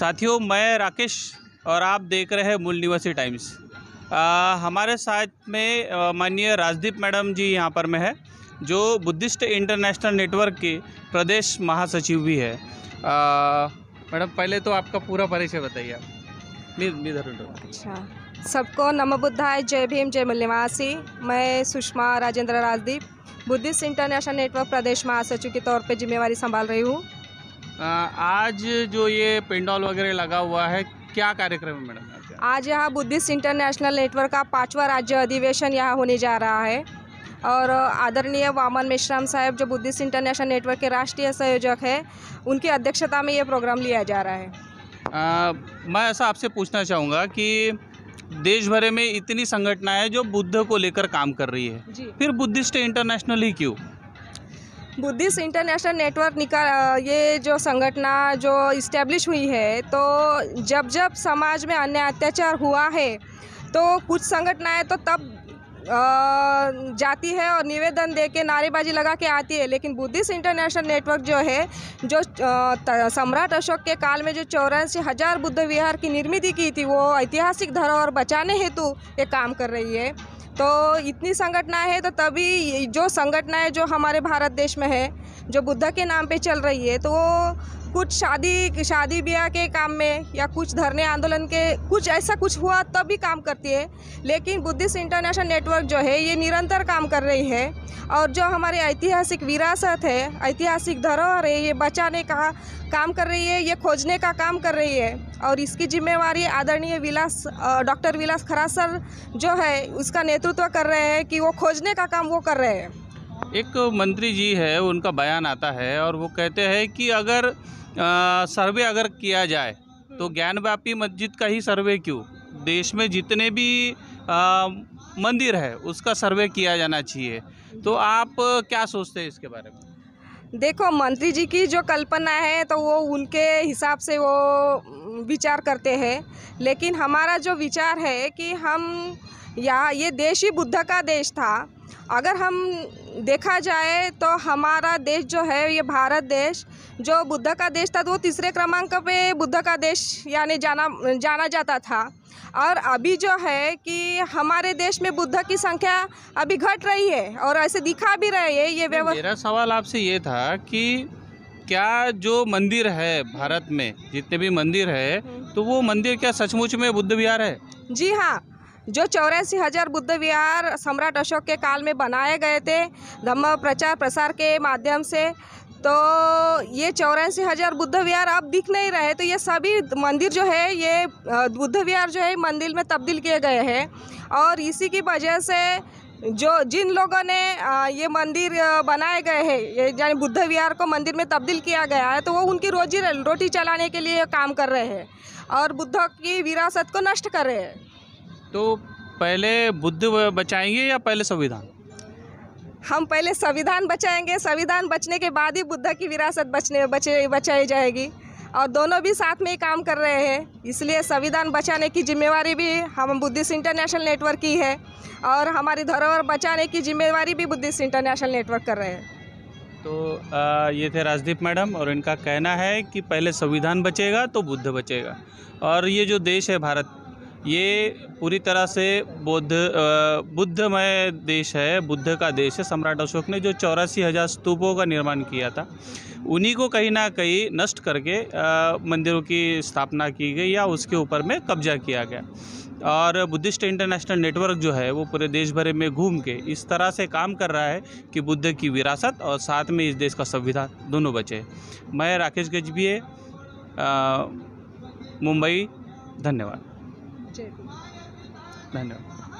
साथियों, मैं राकेश और आप देख रहे हैं मूल निवासी टाइम्स। हमारे साथ में माननीय राजदीप मैडम जी यहाँ पर में है, जो बुद्धिस्ट इंटरनेशनल नेटवर्क के प्रदेश महासचिव भी है। मैडम, पहले तो आपका पूरा परिचय बताइए आप। अच्छा, सबको नमो बुद्धाय, जय भीम, जय मूल निवासी। मैं Sushma Rajendra Rajdeep, Buddhist international network प्रदेश महासचिव के तौर पे जिम्मेवारी संभाल रही हूँ। आज जो ये पेंडॉल वगैरह लगा हुआ है, क्या कार्यक्रम है मैडम? आज यहाँ बुद्धिस्ट इंटरनेशनल नेटवर्क का 5वां राज्य अधिवेशन यहाँ होने जा रहा है और आदरणीय वामन मेश्राम साहब, जो बुद्धिस्ट इंटरनेशनल नेटवर्क के राष्ट्रीय संयोजक है, उनकी अध्यक्षता में ये प्रोग्राम लिया जा रहा है। मैं ऐसा आपसे पूछना चाहूँगा कि देश भर में इतनी संगठनाएं हैं जो बुद्ध को लेकर काम कर रही है, फिर बुद्धिस्ट इंटरनेशनल ही क्यों? बुद्धिस्ट इंटरनेशनल नेटवर्क ये जो संगठना जो इस्टेब्लिश हुई है, तो जब जब समाज में अन्याय अत्याचार हुआ है तो कुछ संगठनाएं तो तब जाती है और निवेदन दे के नारेबाजी लगा के आती है, लेकिन बुद्धिस्ट इंटरनेशनल नेटवर्क जो है, जो सम्राट अशोक के काल में जो 84,000 बुद्ध विहार की निर्मित की थी, वो ऐतिहासिक धरोहर बचाने हेतु ये काम कर रही है। तो इतनी संगठनाएं है, तो तभी जो संगठनाएं जो हमारे भारत देश में है, जो बुद्ध के नाम पे चल रही है, तो वो कुछ शादी ब्याह के काम में या कुछ धरने आंदोलन के कुछ ऐसा कुछ हुआ तब भी काम करती है, लेकिन बुद्धिस्ट इंटरनेशनल नेटवर्क जो है ये निरंतर काम कर रही है और जो हमारे ऐतिहासिक विरासत है, ऐतिहासिक धरोहर है, ये बचाने का काम कर रही है, ये खोजने का काम कर रही है। और इसकी जिम्मेवारी आदरणीय डॉक्टर विलास खराज सर जो है उसका नेतृत्व कर रहे हैं कि वो खोजने का काम वो कर रहे हैं। एक मंत्री जी है, उनका बयान आता है और वो कहते हैं कि अगर सर्वे अगर किया जाए तो ज्ञानव्यापी मस्जिद का ही सर्वे क्यों, देश में जितने भी मंदिर है उसका सर्वे किया जाना चाहिए। तो आप क्या सोचते हैं इसके बारे में? देखो, मंत्री जी की जो कल्पना है तो वो उनके हिसाब से वो विचार करते हैं, लेकिन हमारा जो विचार है कि हम ये देश ही बुद्ध का देश था। अगर हम देखा जाए तो हमारा देश जो है, ये भारत देश जो बुद्ध का देश था, तो वो 3रे क्रमांक पे बुद्ध का देश यानी जाना जाता था। और अभी जो है कि हमारे देश में बुद्ध की संख्या अभी घट रही है और ऐसे दिखा भी रहे हैं ये व्यवस्था। मेरा सवाल आपसे ये था कि क्या जो मंदिर है भारत में, जितने भी मंदिर है, तो वो मंदिर क्या सचमुच में बुद्ध विहार है? जी हाँ, जो 84,000 बुद्ध विहार सम्राट अशोक के काल में बनाए गए थे धम्म प्रचार प्रसार के माध्यम से, तो ये 84,000 बुद्ध विहार अब दिख नहीं रहे। तो ये सभी मंदिर जो है, ये बुद्ध विहार जो है मंदिर में तब्दील किए गए हैं और इसी की वजह से जिन लोगों ने ये मंदिर बनाए गए हैं, ये यानी बुद्ध विहार को मंदिर में तब्दील किया गया है, तो वो उनकी रोटी चलाने के लिए काम कर रहे हैं और बुद्ध की विरासत को नष्ट कर रहे हैं। तो पहले बुद्ध बचाएंगे या पहले संविधान? हम पहले संविधान बचाएंगे, संविधान बचने के बाद ही बुद्ध की विरासत बचाई जाएगी और दोनों भी साथ में ही काम कर रहे हैं। इसलिए संविधान बचाने की जिम्मेवारी भी हम बुद्धिस्ट इंटरनेशनल नेटवर्क की है और हमारी धरोहर बचाने की जिम्मेवारी भी बुद्धिस्ट इंटरनेशनल नेटवर्क कर रहे हैं। तो ये थे राजदीप मैडम और इनका कहना है कि पहले संविधान बचेगा तो बुद्ध बचेगा। और ये जो देश है भारत, ये पूरी तरह से बुद्धमय देश है, बुद्ध का देश है। सम्राट अशोक ने जो 84,000 स्तूपों का निर्माण किया था, उन्हीं को कहीं ना कहीं नष्ट करके मंदिरों की स्थापना की गई या उसके ऊपर में कब्जा किया गया। और बुद्धिस्ट इंटरनेशनल नेटवर्क जो है वो पूरे देश भर में घूम के इस तरह से काम कर रहा है कि बुद्ध की विरासत और साथ में इस देश का संविधान दोनों बचे। मैं राकेश गजभिये, मुंबई। धन्यवाद। जय। धन्यवाद।